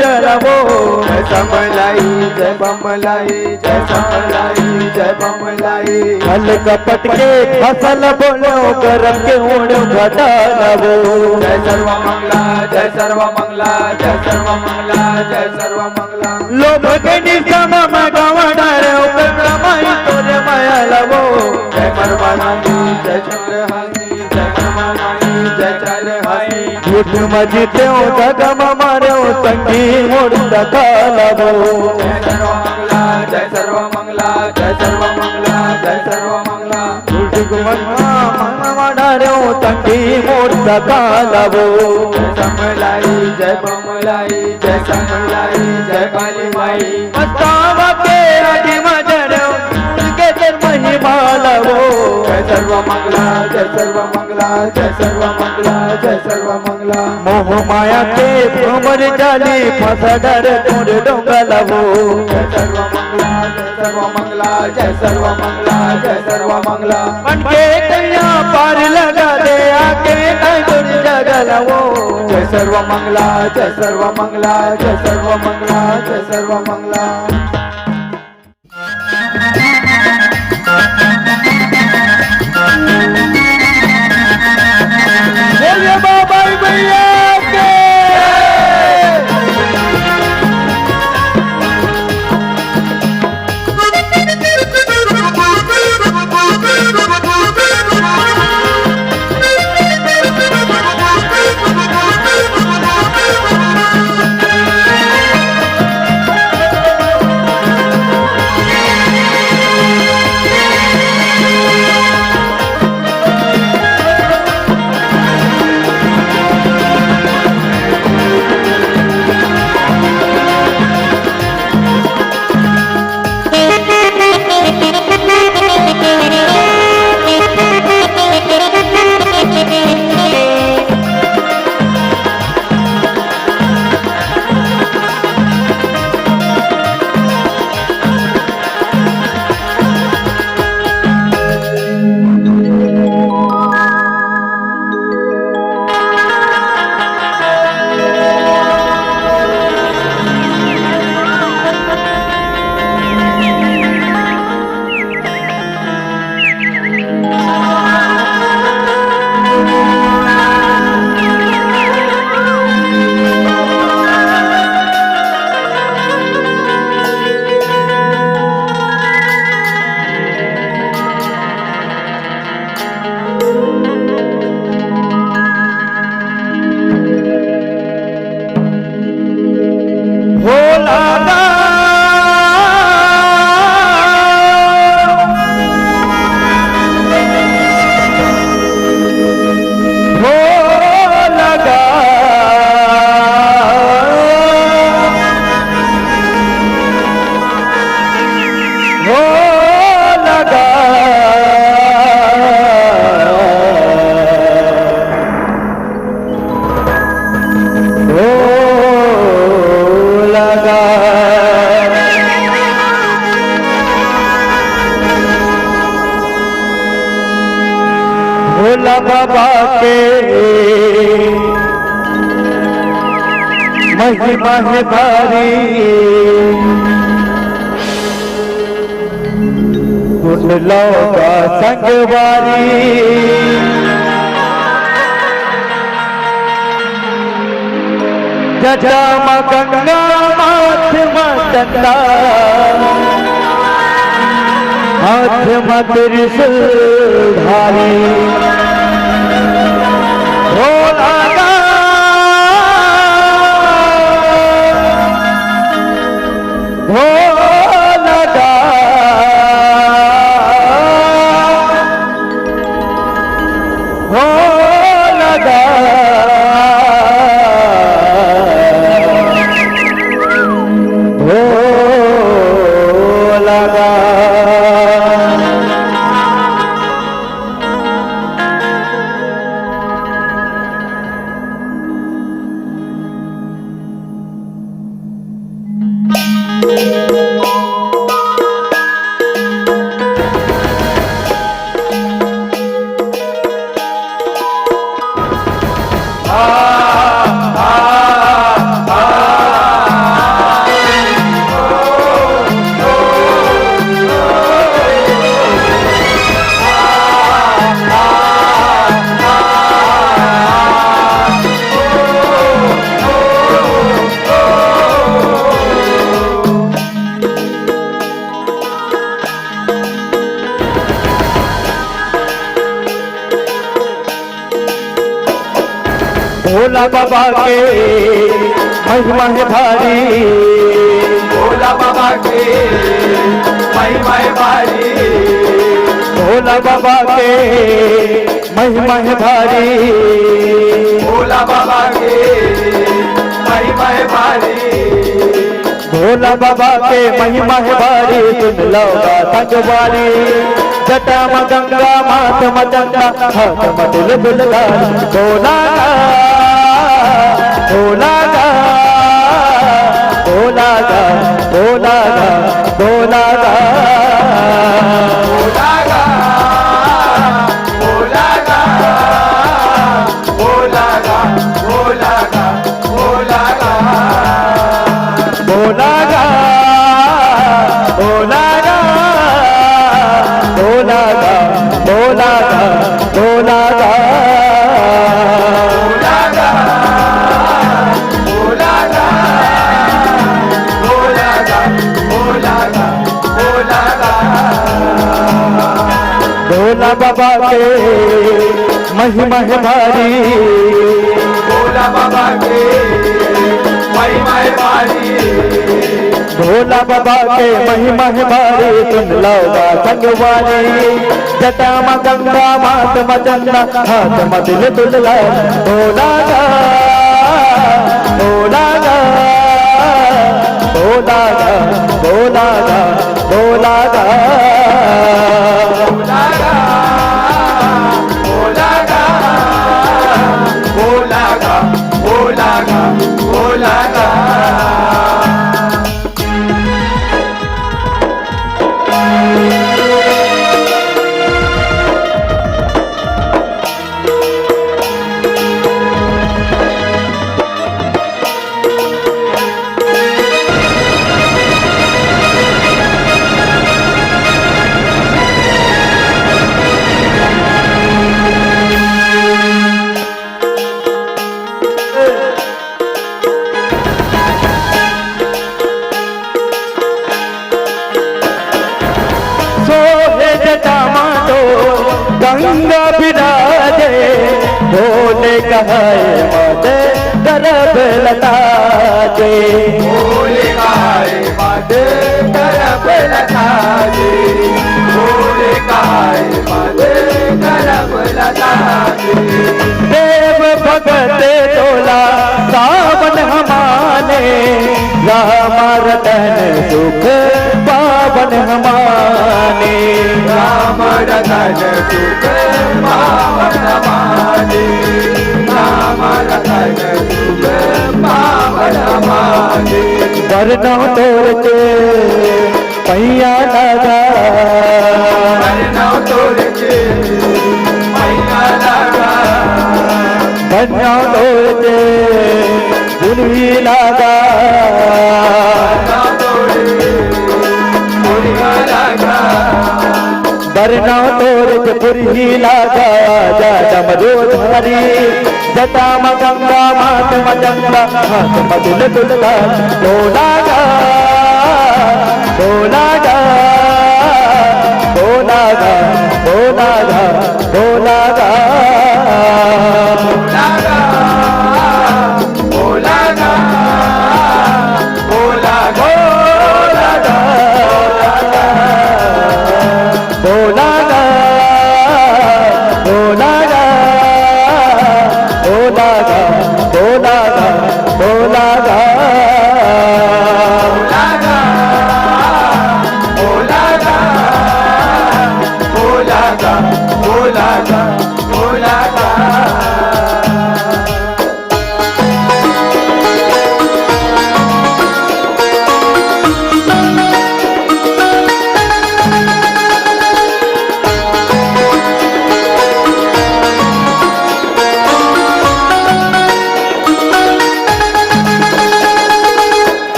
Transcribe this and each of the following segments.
जरावो जय समलाई जय बमलाई जय समलाई जय बमलाई छल कपट के फसल बोलो करम के उड़ घटावो जय सर्व मंगला जय सर्व मंगला जय सर्व मंगला जय सर्व मंगला लोभ के निसम में गवणार माई तोरे माया लवो जय मरवानी जय चंद्रहासी जय मरवानी जय चंद्रहासी झूठ मजीते जगम मारे संगी मोड़ दखालवो जय सर्व मंगला जय सर्व मंगला जय सर्व मंगला जय सर्व मंगला झूठ मारे संगी मोड़ दखालवो जय समलाई जय बमलाई जय समलाई जय काली माई मस्तावा के आदि मजर के तेर महिमा लवो जय सर्व मंगला जय सर्व मंगला जय सर्व मंगला जय सर्व मंगला मोह माया के भ्रमर जाली फसा डर तोड़ डोंगा लवो जय सर्व मंगला जय सर्व मंगला जय सर्व मंगला जय सर्व मंगला मन के कैया पार लगा दे आके तुझ जगा लवो जय सर्व मंगला जय सर्व मंगला जय सर्व मंगला जय सर्व मंगला बोलिए बाबा भैया के भोला बाबा के महिमा है भारी सुन लो का संगवारी जटा गंगा माथ मदंदा हाथ में त्रिशूल धारी भोला भोला भोला भोला भोला बाबा के महिमा है भारी, भोला बाबा के महिमा है भारी, भोला बाबा के महिमा है भारी, भोला बाबा के महिमा है भारी, भोला बाबा के महिमा है भारी। सुन लो संगवारी, जटा में गंगा माथ में गंगा, हाथ में दिल दुलगार, भोला गा भोला गा भोला गा भोला गा भोला गा भोला गा भोला गा भोला गा भोला गा भोला गा भोला गा भोला गा भोला गा भोला गा भोला गा भोला गा भोला गा भोला गा भोला गा भोला बाबा के महिमा है भारी, भोला बाबा के महिमा है भारी, भोला बाबा के महिमा है भारी। सुन लो संगवारी, जटा में गंगा माथ में गंगा, हाथ में दिल दुलगा, भोला गा भोला गा भोला गा भोला गा भोला गा भोला गा भोला गा भोला गा भोला गा भोला गा सोहे जटा मातो गंगा विराजे, भोले कहे मत करब लता दे, भोले गाय मद करब लता दे, भोले गाय मद करब लता दे, देव भगत तोला सावन हमारे, राम रतन सुख पावन हमारे, राम रतन सुख पावन हमारे, राम रतन सुख पावन हमारे, वरना तोर के पैया लगा, वरना तोर के पैया लगा, वरना तोर के दुनिया लगा, वरना तोर के दुनिया लगा, वरना तोर के पुरही लगा, जम रोधारी, जटा में गंगा माथ में गंगा, हाथ में दिल दुलगा, भोला गा भोला गा भोला गा भोला गा भोला गा भोला गा भोला गा भोला गा भोला गा भोला गा भोला गा भोला गा भोला गा भोला गा भोला गा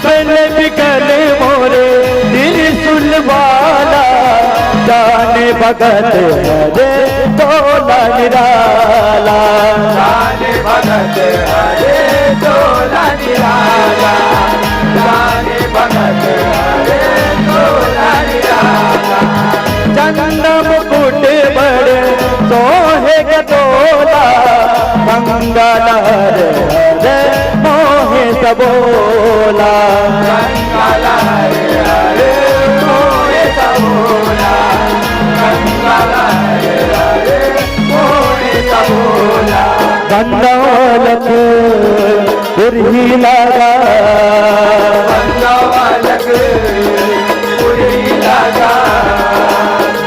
कपले बिगले मोरे त्रिशूल वाला जाने भगत हरे तोला निराला जाने भगत हरे तोला निराला जाने भगत हरे तोला निराला चंद मुकुट बड़े सोहे गतोला मंगल हरे हरे मोहे सबोला मंगल हरे हरे मोहे सबोला मंगल हरे हरे मोहे सबोला बंदौलत पुरही लगा बंदौलत पुरही लगा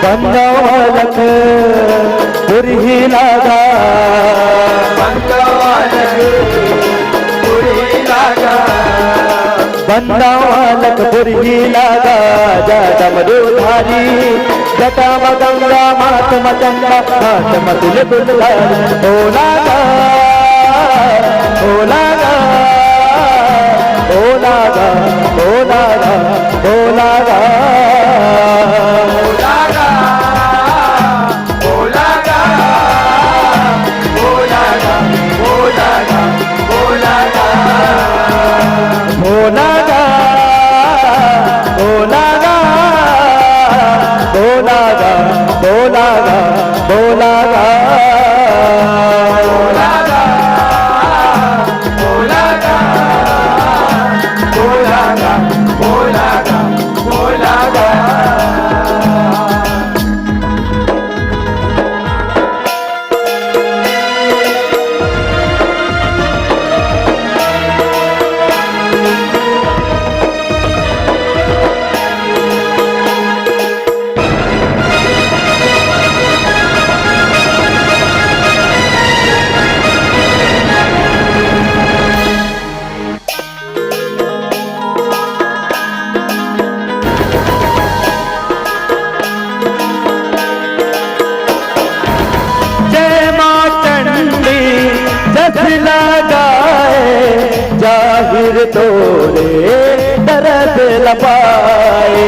बंदौलत पुरही लगा बंदौलत पुरही लगा बंदौलत पुरही लगा डमरूधारी जटा मगंगा मात मचंगा हाथ मधुल दुल्हन ओलागा ओलागा ओलागा ओलागा ओलागा बोलागा बोलागा बोलागा बोलागा बोलागा ओलागा ओलागा ओलागा ओलागा ओलागा बोलागा बोलागा बोलागा जय मां चंडी जस लगाए जाहिर तोरे दरद लपाए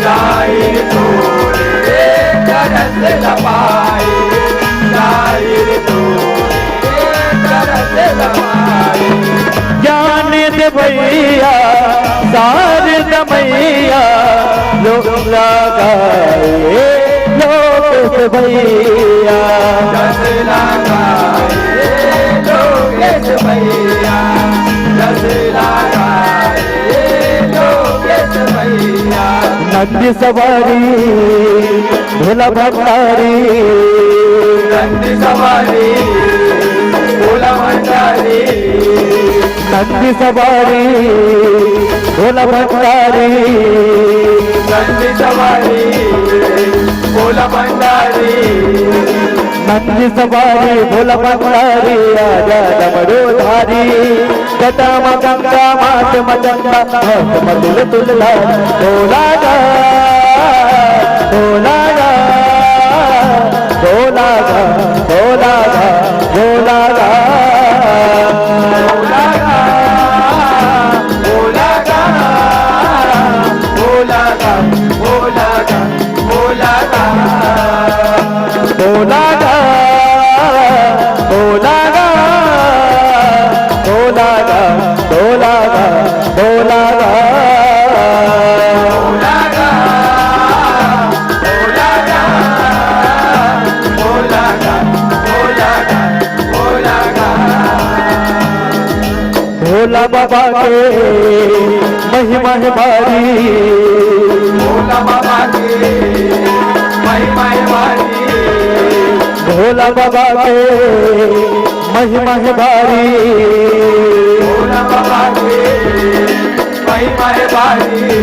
जाहिर तोरे दरद लपाए जाहिर तोरे दरद लपाए ज्ञान दे भैया सार दमैया लोग लगाए लोग से भैया जस लगाए लोकेश भैया जस लगाए लोकेश भैया नंदी सवारी भोला भंडारी नंदी सवारी भोला भंडारी नंदी सवारी भोला भंडारी नंदी सवारी भोला भंडारी नंदी सवारी भोला भंडारी आजा डमरूधारी जटा मगंगा मात मचंगा हाथ मधुल तुलला ओलागा ओलागा ओलागा ओलागा ओलागा बोलागा बोलागा बोलागा बोलागा बोलागा ओलागा ओलागा ओलागा ओलागा ओलागा बोलागा बोलागा बोलागा भोला बाबा के महिमा है भारी भोला बाबा के महिमा वाली भोला बाबा के महिमा है भारी भोला बाबा के महिमा वाली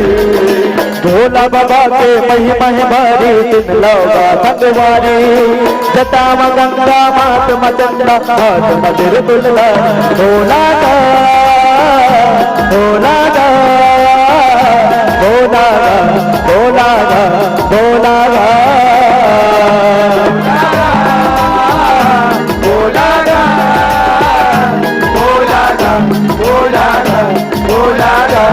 भोला बाबा के महिमा है भारी दिन लौगा संगवारी जटा गंगा मात मचंदा हाथ मधुर दुल्ला भोला का भोला का भोला का भोला का भोला का बोलागा बोलागा बोलागा बोलागा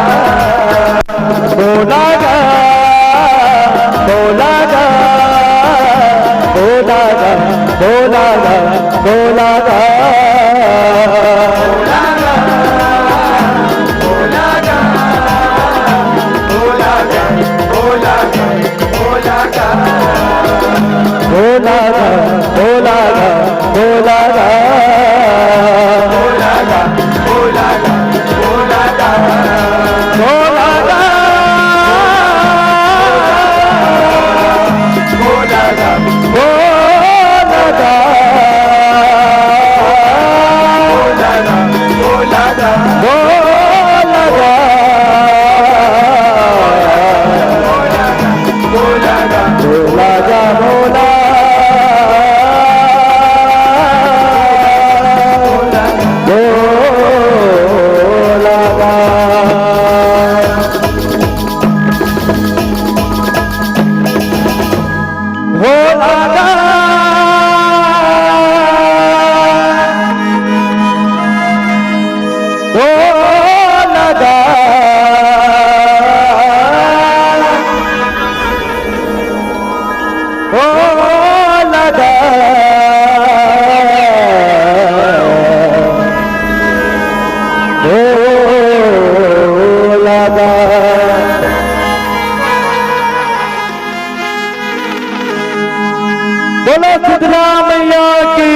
हो लागा हो लागा हो लागा हो लागा हो लागा बोलो सिद्धरामैया की